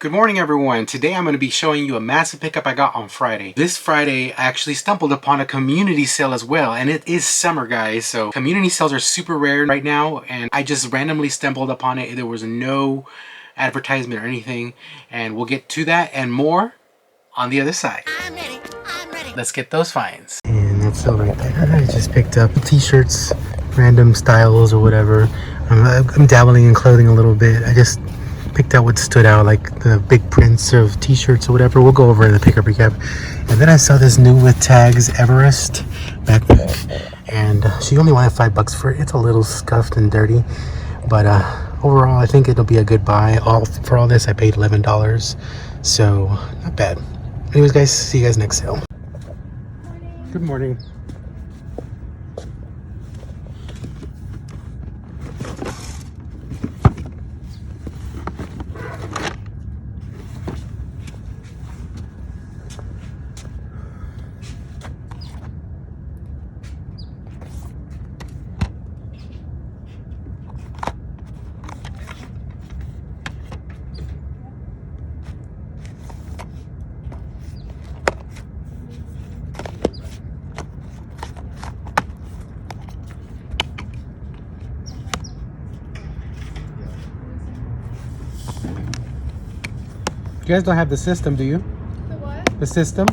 Good morning everyone. Today I'm going to be showing you a massive pickup I got on Friday. This Friday I actually stumbled upon a community sale as well, and it is summer guys, so community sales are super rare right now and I just randomly stumbled upon it. There was no advertisement or anything, and we'll get to that and more on the other side. I'm ready. Let's get those finds. And that's all right there. I just picked up t-shirts, random styles or whatever. I'm dabbling in clothing a little bit. I just picked out what stood out, like the big prints of t-shirts or whatever. We'll go over in the pickup recap. And then I saw this new with tags Everest backpack, and she only wanted $5 for it. It's a little scuffed and dirty, but overall I think it'll be a good buy. For all this I paid $11, so not bad. Anyways guys, see you guys next sale. Good morning. You guys don't have the system, do you? The what? The system?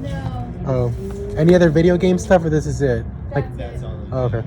No. Oh. Any other video game stuff, or this is it? That's it. Oh, okay.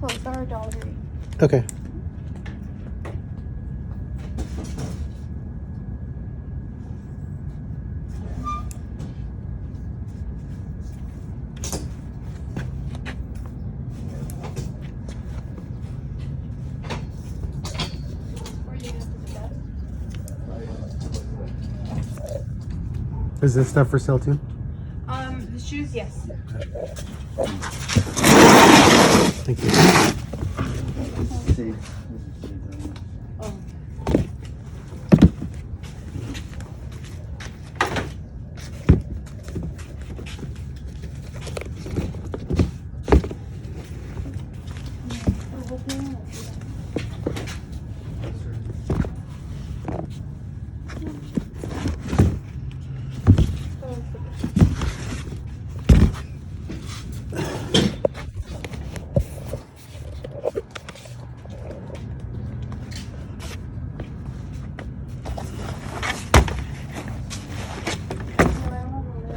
Close our dollar. Okay. Is this stuff for sale too? The shoes, yes. Thank you. Oh.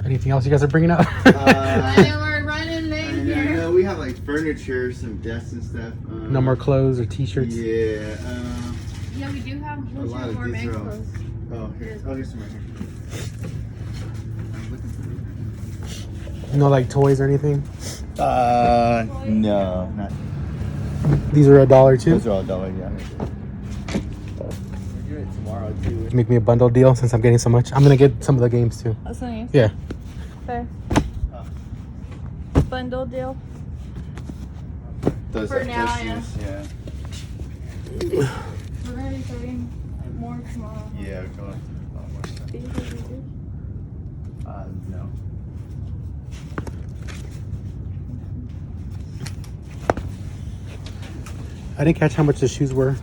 Anything else you guys are bringing up? We're running late here. No, we have like furniture, some desks and stuff. No more clothes or t-shirts? Yeah. Yeah, we do have A lot of more these man are all- clothes. here's some right here. I'm looking for No like toys or anything? no, not. These are $1 too? Those are all $1, yeah. We're doing it tomorrow too. Make me a bundle deal since I'm getting so much. I'm gonna get some of the games too. That's nice. Yeah. Okay. Bundle deal. Those For now, shoes, yeah. We're gonna be starting more tomorrow. Yeah, we're going to a lot more stuff. No. I didn't catch how much the shoes were.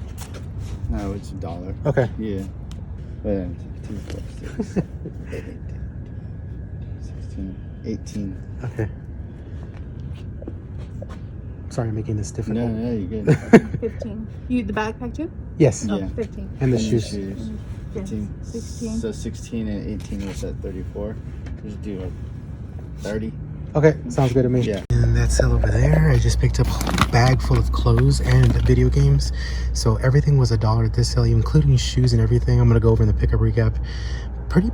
No, it's $1. Okay. Yeah. But 16, 18. Okay. Sorry, I'm making this difficult. No, you're good. 15. You the backpack too? Yes. Yeah. Oh, 15. And the And shoes. 15. 16. So 16 and 18 was at 34. Just do like 30. Okay, sounds good to me. Yeah. And that's it over there. I just picked up a whole bag full of clothes and video games. So everything was $1 at this sale, including shoes and everything. I'm gonna go over in the pickup recap. Pretty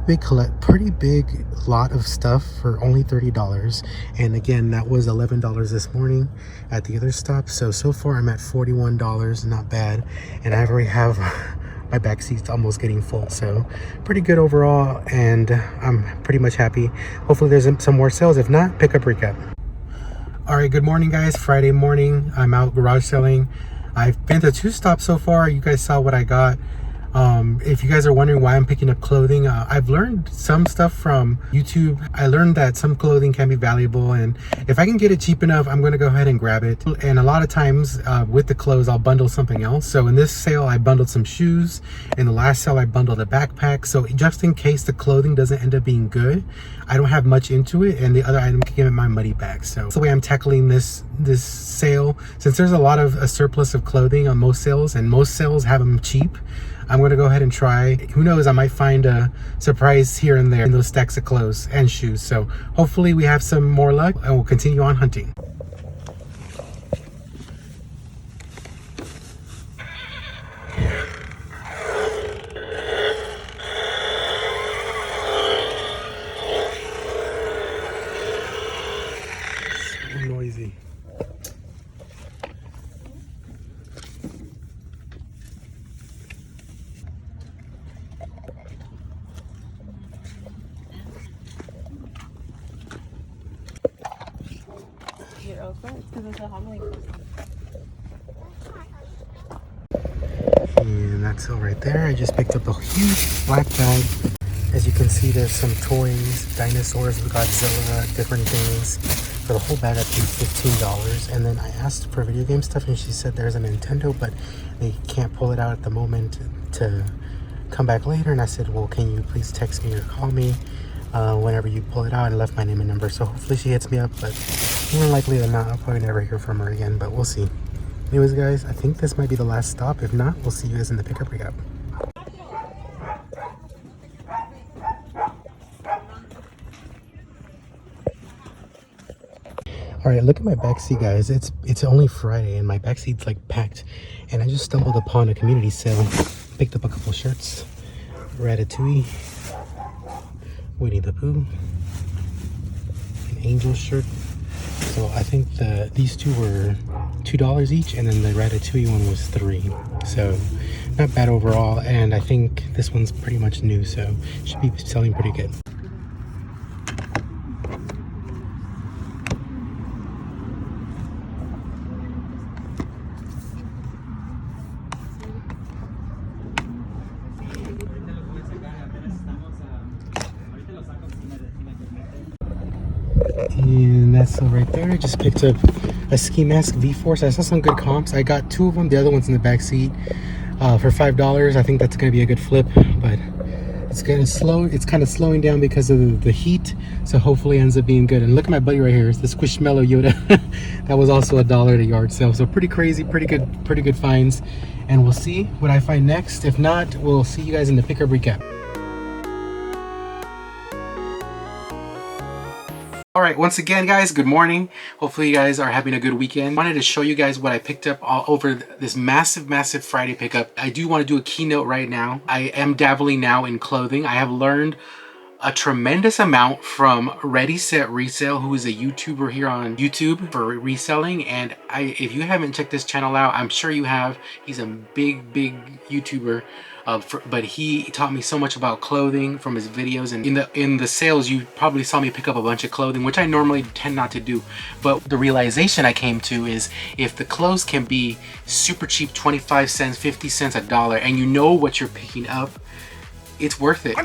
big lot of stuff for only $30. And again, that was $11 this morning at the other stop. So far I'm at $41, not bad. And I already have my back seat's almost getting full, so pretty good overall, and I'm pretty much happy. Hopefully there's some more sales. If not, pickup recap. All right, good morning guys. Friday morning, I'm out garage selling. I've been to 2 stops so far. You guys saw what I got. If you guys are wondering why I'm picking up clothing, I've learned some stuff from YouTube. I learned that some clothing can be valuable, and if I can get it cheap enough, I'm gonna go ahead and grab it. And a lot of times with the clothes, I'll bundle something else. So in this sale, I bundled some shoes. In the last sale, I bundled a backpack. So just in case the clothing doesn't end up being good, I don't have much into it, and the other item can give it my money back. So that's the way I'm tackling this sale. Since there's a lot of a surplus of clothing on most sales, and most sales have them cheap, I'm gonna go ahead and try. Who knows, I might find a surprise here and there in those stacks of clothes and shoes. So hopefully we have some more luck, and we'll continue on hunting. So noisy. And that's all right there. I just picked up a huge black bag. As you can see, there's some toys, dinosaurs with Godzilla, different things. For the whole bag, I paid $15. And then I asked for video game stuff, and she said there's a Nintendo, but they can't pull it out at the moment to come back later. And I said, well, can you please text me or call me whenever you pull it out, and left my name and number. So hopefully she hits me up, but more likely than not, I'll probably never hear from her again, but we'll see. Anyways, guys, I think this might be the last stop. If not, we'll see you guys in the pickup recap. All right, look at my backseat, guys. It's only Friday, and my backseat's like packed. And I just stumbled upon a community sale. Picked up a couple shirts. Ratatouille. Winnie the Pooh. An Angel shirt. So I think these two were $2 each, and then the Ratatouille one was $3. So not bad overall, and I think this one's pretty much new, so should be selling pretty good. And that's all right there. I just picked up a ski mask V-Force. I saw some good comps. I got 2 of them. The other one's in the back seat for $5. I think that's gonna be a good flip, but it's kind of slowing down because of the heat. So hopefully it ends up being good. And look at my buddy right here. It's the Squishmallow Yoda. That was also $1 at a yard sale. So pretty crazy, pretty good finds. And we'll see what I find next. If not, we'll see you guys in the pickup recap. All right, once again, guys, good morning. Hopefully you guys are having a good weekend. I wanted to show you guys what I picked up all over this massive Friday pickup. I do want to do a keynote right now. I am dabbling now in clothing. I have learned a tremendous amount from Ready Set Resell, who is a YouTuber here on YouTube for reselling. And if you haven't checked this channel out, I'm sure you have. He's a big YouTuber. But he taught me so much about clothing from his videos, and in the sales you probably saw me pick up a bunch of clothing, which I normally tend not to do. But the realization I came to is if the clothes can be super cheap, 25 cents, 50 cents, $1, and you know what you're picking up, it's worth it.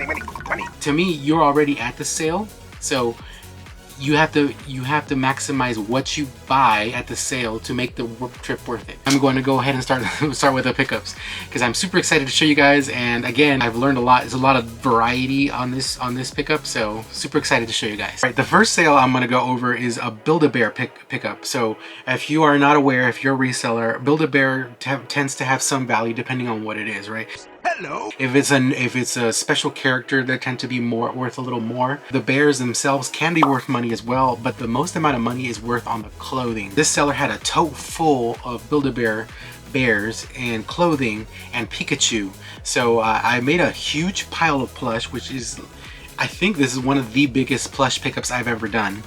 Money. To me, you're already at the sale, so you have to maximize what you buy at the sale to make the trip worth it. I'm going to go ahead and start with the pickups because I'm super excited to show you guys. And again, I've learned a lot. There's a lot of variety on this pickup, so super excited to show you guys. All right, the first sale I'm going to go over is a Build-A-Bear pickup. So if you are not aware, if you're a reseller, Build-A-Bear tends to have some value depending on what it is, right? Hello. If it's a special character, they tend to be worth a little more. The bears themselves can be worth money as well, but the most amount of money is worth on the clothing. This seller had a tote full of Build-A-Bear bears and clothing and Pikachu. So I made a huge pile of plush, which is, I think this is one of the biggest plush pickups I've ever done,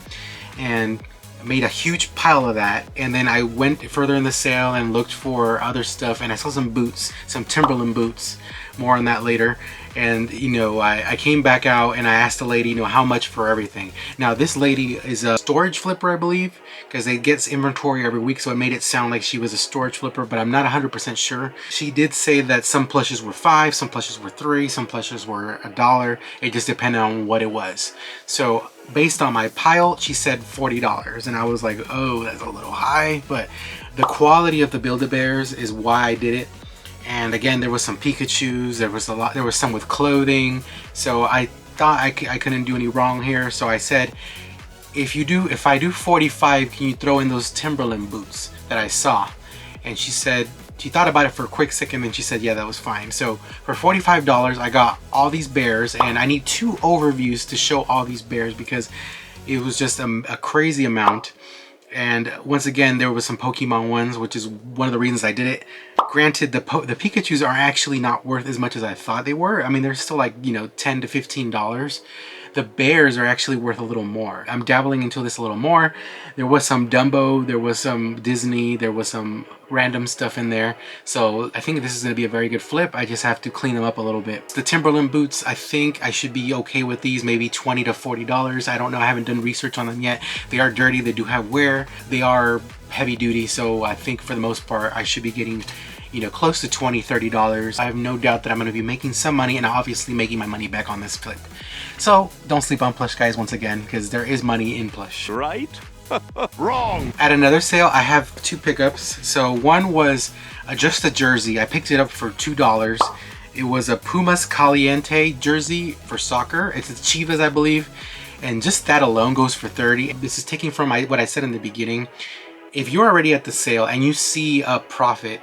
and made a huge pile of that. And then I went further in the sale and looked for other stuff, and I saw some boots, some Timberland boots. More on that later. And you know, I came back out and I asked the lady, you know, how much for everything. Now this lady is a storage flipper, I believe, because it gets inventory every week, so it made it sound like she was a storage flipper, but I'm not 100% sure. She did say that some plushes were $5, some plushes were $3, some plushes were $1. It just depended on what it was. So based on my pile, she said $40, and I was like, oh, that's a little high. But the quality of the Build-A-Bears is why I did it. And again, there was some Pikachus, there was some with clothing, so I thought I couldn't do any wrong here. So I said, if I do 45, can you throw in those Timberland boots that I saw? And she said, she thought about it for a quick second, and she said, yeah, that was fine. So for $45, I got all these bears, and I need 2 overviews to show all these bears because it was just a crazy amount. And once again, there was some Pokemon ones, which is one of the reasons I did it. Granted, the Pikachus are actually not worth as much as I thought they were. I mean, they're still like, you know, $10 to $15. The bears are actually worth a little more. I'm dabbling into this a little more. There was some Dumbo, there was some Disney, there was some random stuff in there. So I think this is going to be a very good flip. I just have to clean them up a little bit. The Timberland boots, I think I should be okay with these, maybe $20 to $40. I don't know, I haven't done research on them yet. They are dirty, they do have wear, they are heavy duty, so I think for the most part I should be getting, you know, close to $20, $30. I have no doubt that I'm going to be making some money, and obviously making my money back on this flip. So don't sleep on plush, guys, once again, because there is money in plush. Right? Wrong. At another sale, I have 2 pickups. So one was just a jersey. I picked it up for $2. It was a Pumas Caliente jersey for soccer. It's a Chivas, I believe, and just that alone goes for $30. This is taking from what I said in the beginning. If you're already at the sale and you see a profit,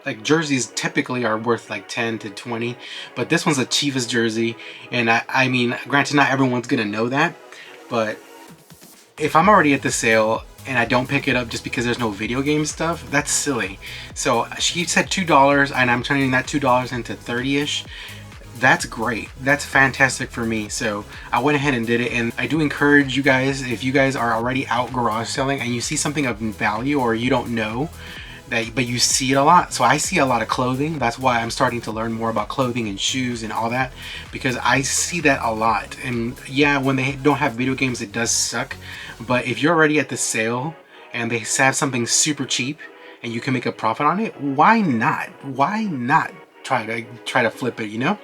like jerseys typically are worth like 10 to 20, but this one's a Chivas jersey, and I mean, granted, not everyone's gonna know that, but if I'm already at the sale and I don't pick it up just because there's no video game stuff, that's silly. So she said $2, and I'm turning that $2 into 30-ish. That's great. That's fantastic for me. So I went ahead and did it, and I do encourage you guys, if you guys are already out garage selling and you see something of value, or you don't know that, but you see it a lot. So I see a lot of clothing. That's why I'm starting to learn more about clothing and shoes and all that, because I see that a lot. And yeah, when they don't have video games, it does suck. But if you're already at the sale and they have something super cheap and you can make a profit on it, why not? Why not try to flip it, you know?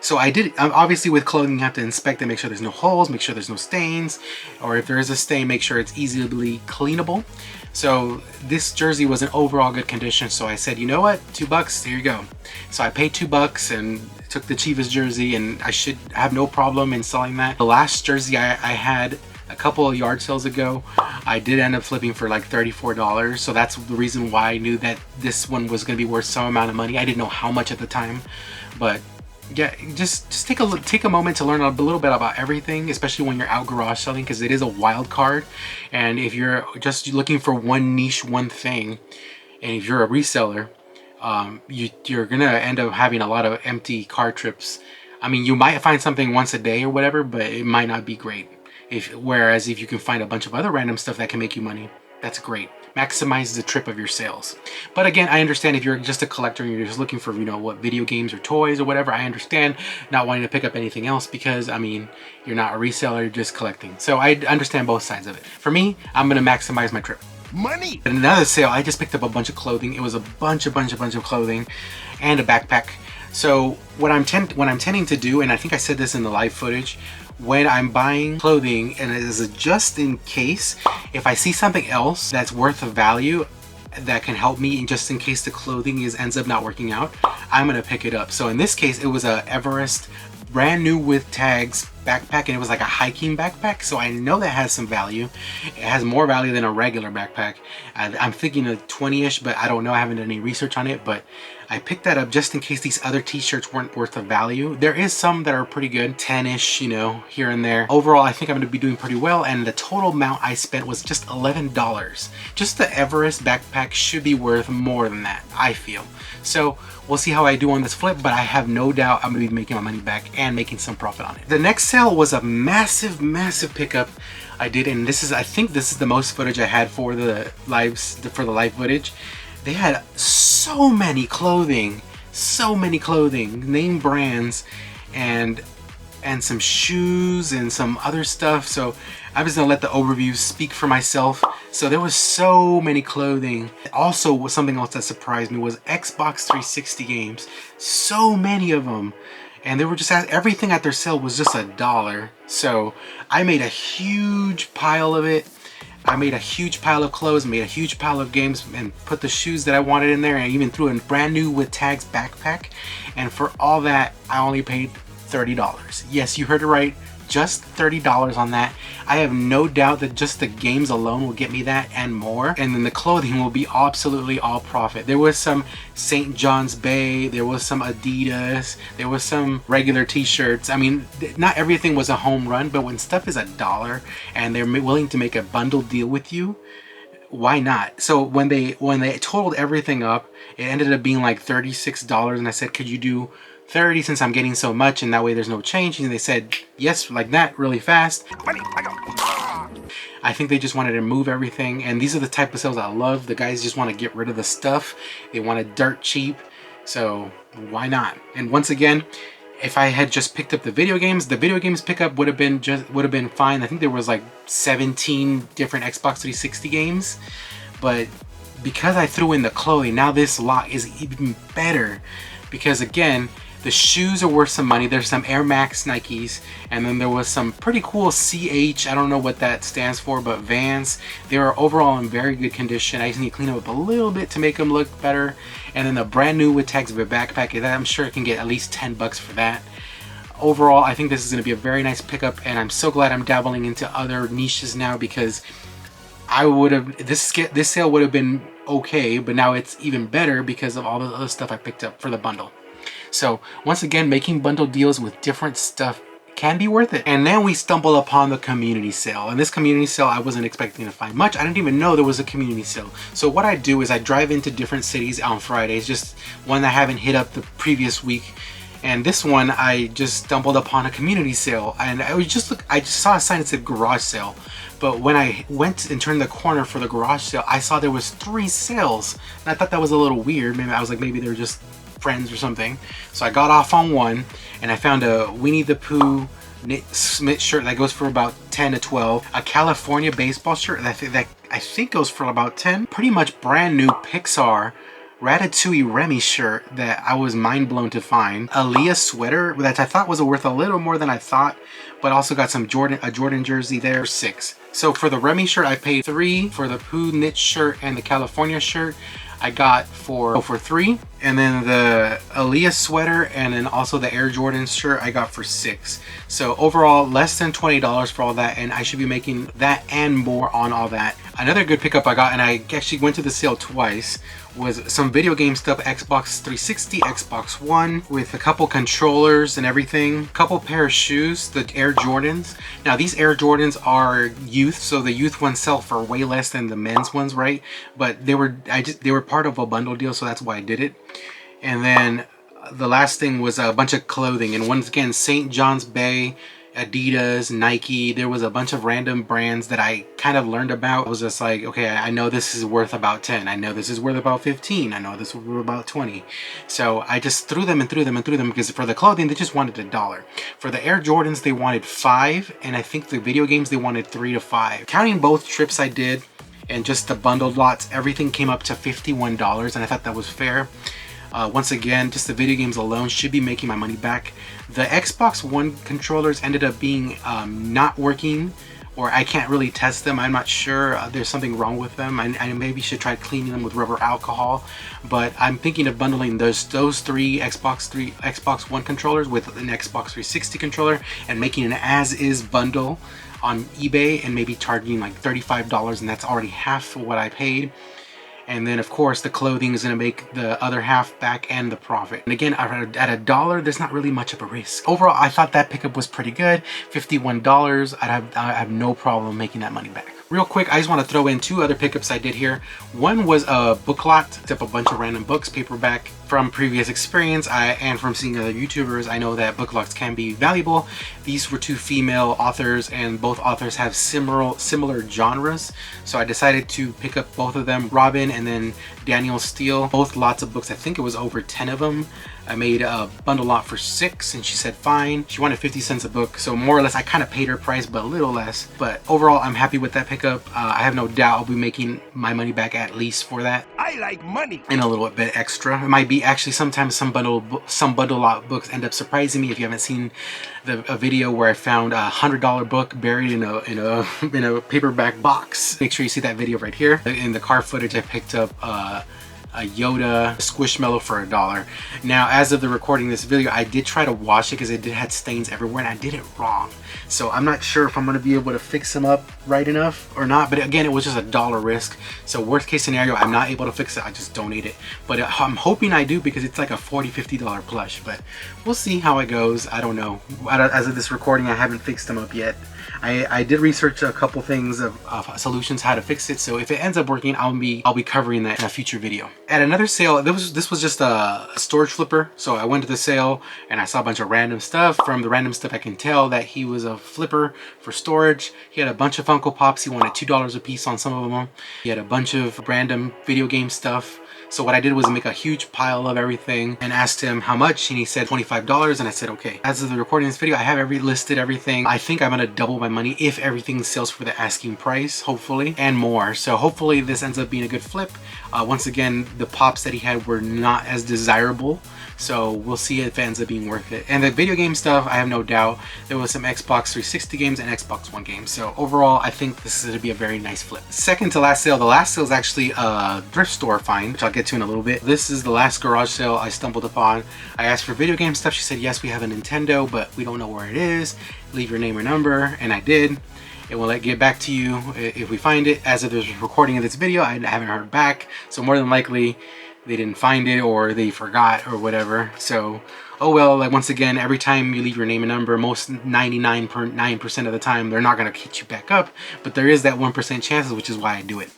So I did. Obviously with clothing, you have to inspect it, make sure there's no holes, make sure there's no stains, or if there is a stain, make sure it's easily cleanable. So this jersey was in overall good condition, so I said, you know what, $2, here you go. So I paid $2 and took the Chivas jersey, and I should have no problem in selling that. The last jersey I had a couple of yard sales ago, I did end up flipping for like $34. So that's the reason why I knew that this one was going to be worth some amount of money. I didn't know how much at the time, but yeah, just take a moment to learn a little bit about everything, especially when you're out garage selling, because it is a wild card. And if you're just looking for one niche, one thing, and if you're a reseller, you're gonna end up having a lot of empty car trips. I mean, you might find something once a day or whatever, but it might not be great. Whereas if you can find a bunch of other random stuff that can make you money, that's great. Maximize the trip of your sales. But again, I understand if you're just a collector and you're just looking for, you know, what, video games or toys or whatever, I understand not wanting to pick up anything else, because I mean, you're not a reseller, you're just collecting. So I understand both sides of it. For me, I'm gonna maximize my trip. Money! At another sale, I just picked up a bunch of clothing. It was a bunch of clothing and a backpack. So what I'm tending to do, and I think I said this in the live footage, when I'm buying clothing, and it is a just in case, if I see something else that's worth of value that can help me just in case the clothing ends up not working out, I'm gonna pick it up. So in this case, it was a Everest brand new with tags backpack, and it was like a hiking backpack, so I know that has some value. It has more value than a regular backpack. I'm thinking a 20-ish, but I don't know, I haven't done any research on it, but I picked that up just in case these other t-shirts weren't worth of value. There is some that are pretty good, 10-ish, you know, here and there. Overall, I think I'm gonna be doing pretty well, and the total amount I spent was just $11. Just the Everest backpack should be worth more than that, I feel. So we'll see how I do on this flip, but I have no doubt I'm gonna be making my money back and making some profit on it. The next sale was a massive pickup I did, and I think this is the most footage I had for the live footage. They had so many clothing, name brands, and some shoes and some other stuff. So I'm just gonna let the overview speak for myself. So there was so many clothing. Also, something else that surprised me was Xbox 360 games. So many of them. And they were just everything at their sale was just $1. So I made a huge pile of it. I made a huge pile of clothes, made a huge pile of games, and put the shoes that I wanted in there, and I even threw in brand new with tags backpack. And for all that, I only paid $30. Yes, you heard it right, just $30 on that. I have no doubt that just the games alone will get me that and more, and then the clothing will be absolutely all profit. There was some St. John's Bay, there was some Adidas, there was some regular t-shirts. I mean, not everything was a home run, but when stuff is $1 and they're willing to make a bundle deal with you, why not? So when they totaled everything up, it ended up being like $36, and I said, could you do 30 since I'm getting so much, and that way there's no change? And they said yes, like that, really fast. I think they just wanted to move everything, and these are the type of sales I love. The guys just want to get rid of the stuff. They want it dirt cheap, so why not? And once again, if I had just picked up the video games pickup would have been fine. I think there was like 17 different Xbox 360 games, but because I threw in the clothing, now this lot is even better, because again, the shoes are worth some money. There's some Air Max Nikes, and then there was some pretty cool CH, I don't know what that stands for, but Vans. They were overall in very good condition. I just need to clean them up a little bit to make them look better. And then the brand new with tags of a backpack, that I'm sure I can get at least 10 bucks for that. Overall, I think this is going to be a very nice pickup, and I'm so glad I'm dabbling into other niches now, because I would have, this sale would have been okay, but now it's even better because of all the other stuff I picked up for the bundle. So once again, making bundle deals with different stuff can be worth it. And then we stumble upon the community sale. And this community sale, I wasn't expecting to find much. I didn't even know there was a community sale. So what I do is I drive into different cities on Fridays, just one I haven't hit up the previous week. And this one, I just stumbled upon a community sale, and I just saw a sign that said garage sale. But when I went and turned the corner for the garage sale, I saw there was 3 sales. And I thought that was a little weird. Maybe I was like, maybe they're just friends or something. So I got off on one, and I found a Winnie the Pooh knit Smith shirt that goes for about 10 to 12. A California baseball shirt that I think goes for about 10. Pretty much brand new Pixar Ratatouille Remy shirt that I was mind blown to find. A Leah sweater that I thought was worth a little more than I thought, but also got some a Jordan jersey there, 6. So for the Remy shirt, I paid 3. For the Pooh knit shirt and the California shirt, I got for 3. And then the Aaliyah sweater and then also the Air Jordan shirt I got for 6. So overall, less than $20 for all that, and I should be making that and more on all that. Another good pickup I got, and I actually went to the sale twice, was some video game stuff, Xbox 360, Xbox One, with a couple controllers and everything. Couple pair of shoes, the Air Jordans. Now these Air Jordans are youth, so the youth ones sell for way less than the men's ones, right? But they were part of a bundle deal, so that's why I did it. And then the last thing was a bunch of clothing, and once again, St. John's Bay, Adidas, Nike. There was a bunch of random brands that I kind of learned about. I was just like, okay, I know this is worth about 10. I know this is worth about 15. I know this is worth about 20. So I just threw them because for the clothing, they just wanted $1. For the Air Jordans, they wanted 5. And I think the video games, they wanted 3 to 5. Counting both trips I did and just the bundled lots, everything came up to $51. And I thought that was fair. Once again, just the video games alone should be making my money back. The Xbox One controllers ended up being not working, or I can't really test them. I'm not sure. There's something wrong with them. I maybe should try cleaning them with rubber alcohol, but I'm thinking of bundling those three Xbox One controllers with an Xbox 360 controller and making an as-is bundle on eBay and maybe charging like $35, and that's already half of what I paid. And then of course the clothing is going to make the other half back and the profit. And again, at a dollar, there's not really much of a risk. Overall, I thought that pickup was pretty good. $51, I have no problem making that money back. Real quick, I just want to throw in two other pickups I did here. One was a book lot, picked up a bunch of random books, paperback. From previous experience and from seeing other YouTubers, I know that book lots can be valuable. These were two female authors, and both authors have similar genres. So I decided to pick up both of them, Robin and then Daniel Steele. Both lots of books. I think it was over 10 of them. I made a bundle lot for $6 and she said fine. She wanted 50 cents a book, so more or less I kind of paid her price, but a little less. But overall, I'm happy with that pickup. I have no doubt I'll be making my money back at least for that. I like money. And a little bit extra. It might be actually sometimes some bundle lot books end up surprising me. If you haven't seen a video where I found a $100 book buried in a paperback box, make sure you see that video right here. In the car footage, I picked up a Yoda Squishmallow for $1. Now, as of the recording of this video, I did try to wash it because it had stains everywhere and I did it wrong. So I'm not sure if I'm going to be able to fix them up right enough or not. But again, it was just $1 risk. So worst case scenario, I'm not able to fix it. I just donate it. But I'm hoping I do because it's like a $40, $50 plush. But we'll see how it goes. I don't know. As of this recording, I haven't fixed them up yet. I did research a couple things of solutions how to fix it, so if it ends up working, I'll be covering that in a future video. At another sale, this was just a storage flipper, so I went to the sale and I saw a bunch of random stuff. From the random stuff, I can tell that he was a flipper for storage. He had a bunch of Funko Pops. He wanted $2 a piece on some of them. He had a bunch of random video game stuff. So what I did was make a huge pile of everything and asked him how much, and he said $25, and I said okay. As of the recording of this video, I have listed everything. I think I'm gonna double my money if everything sells for the asking price, hopefully, and more. So hopefully this ends up being a good flip. Once again, the pops that he had were not as desirable, so we'll see if it ends up being worth it. And the video game stuff, I have no doubt. There was some Xbox 360 games and Xbox One games. So overall, I think this is gonna be a very nice flip. Second to last sale, the last sale is actually a thrift store find, which I'll get to in a little bit. This is the last garage sale I stumbled upon. I asked for video game stuff. She said, yes, we have a Nintendo, but we don't know where it is. Leave your name or number, and I did. It will get back to you if we find it. As of the recording of this video, I haven't heard back. So more than likely, they didn't find it or they forgot or whatever. So, oh well, like once again, every time you leave your name and number, most 99.9% of the time, they're not gonna hit you back up. But there is that 1% chances, which is why I do it.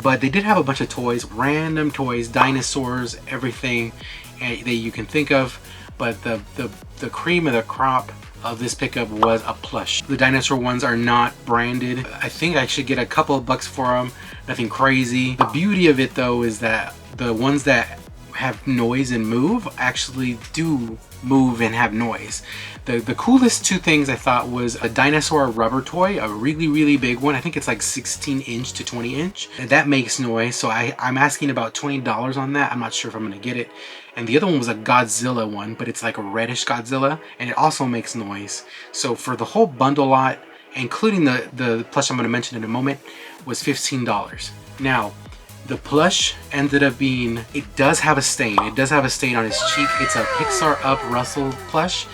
But they did have a bunch of toys, random toys, dinosaurs, everything that you can think of. But the cream of the crop of this pickup was a plush. The dinosaur ones are not branded. I think I should get a couple of bucks for them. Nothing crazy. The beauty of it though is that the ones that have noise and move actually do move and have noise. The coolest two things I thought was a dinosaur rubber toy, a really big one. I think it's like 16 inch to 20 inch. And that makes noise, so I'm asking about $20 on that. I'm not sure if I'm gonna get it. And the other one was a Godzilla one, but it's like a reddish Godzilla, and it also makes noise. So for the whole bundle lot, including the plush I'm gonna mention in a moment, was $15. Now, the plush ended up being, it does have a stain. It does have a stain on his cheek. It's a Pixar Up Russell plush,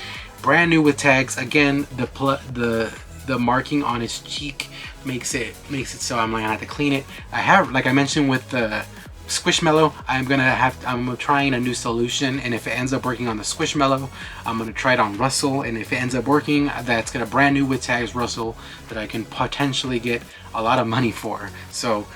brand new with tags. Again, the marking on his cheek makes it so I'm gonna have to clean it. I have, like I mentioned with the Squishmallow, I'm trying a new solution, and if it ends up working on the Squishmallow, I'm gonna try it on Russell, and if it ends up working, that's gonna brand new with tags Russell that I can potentially get a lot of money for. So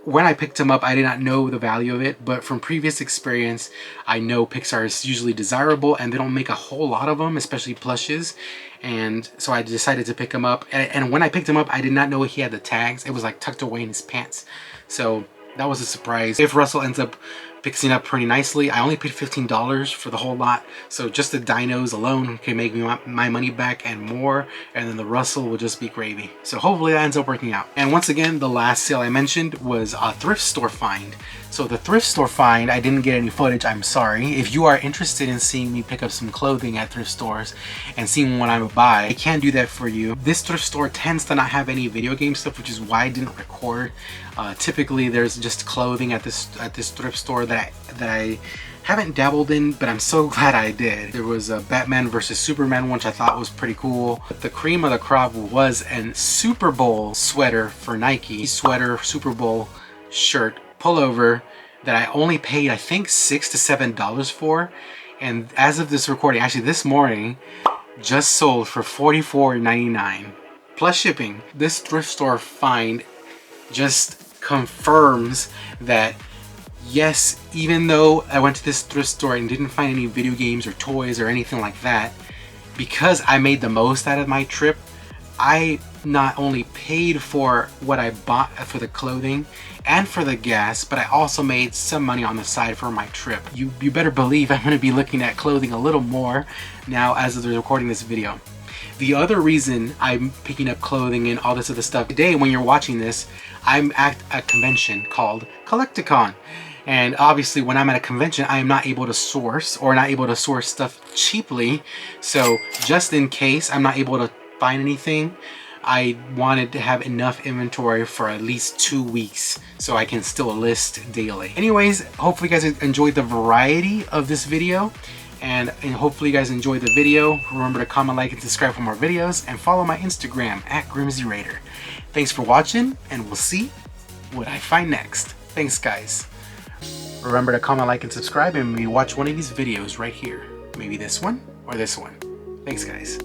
when I picked him up, I did not know the value of it, but from previous experience, I know Pixar is usually desirable and they don't make a whole lot of them, especially plushes. And so I decided to pick him up. And when I picked him up, I did not know he had the tags. It was like tucked away in his pants. So that was a surprise. If Russell ends up fixing up pretty nicely. I only paid $15 for the whole lot, so just the dinos alone can make me my money back and more, and then the Russell will just be gravy. So hopefully that ends up working out. And once again, the last sale I mentioned was a thrift store find. So the thrift store find, I didn't get any footage, I'm sorry. If you are interested in seeing me pick up some clothing at thrift stores and seeing what I'm gonna buy, I can do that for you. This thrift store tends to not have any video game stuff, which is why I didn't record. Typically there's just clothing at this thrift store that I haven't dabbled in, but I'm so glad I did. There was a Batman versus Superman, which I thought was pretty cool. But the cream of the crop was a Super Bowl sweater for Nike. Sweater, Super Bowl shirt, pullover that I only paid I think $6 to $7 for, and as of this recording, actually this morning, just sold for $44.99 plus shipping. This thrift store find just confirms that yes, even though I went to this thrift store and didn't find any video games or toys or anything like that, because I made the most out of my trip, I not only paid for what I bought for the clothing and for the gas, but I also made some money on the side for my trip. You better believe I'm going to be looking at clothing a little more now as of recording this video. The other reason I'm picking up clothing and all this other stuff today, when you're watching this, I'm at a convention called Collecticon. And obviously when I'm at a convention, I am not able to source stuff cheaply. So just in case I'm not able to find anything, I wanted to have enough inventory for at least 2 weeks so I can still list daily. Anyways, hopefully you guys enjoyed the variety of this video, and hopefully you guys enjoyed the video. Remember to comment, like, and subscribe for more videos, and follow my Instagram at GrimzyRaider. Thanks for watching, and we'll see what I find next. Thanks guys. Remember to comment, like, and subscribe, and maybe watch one of these videos right here. Maybe this one or this one. Thanks guys.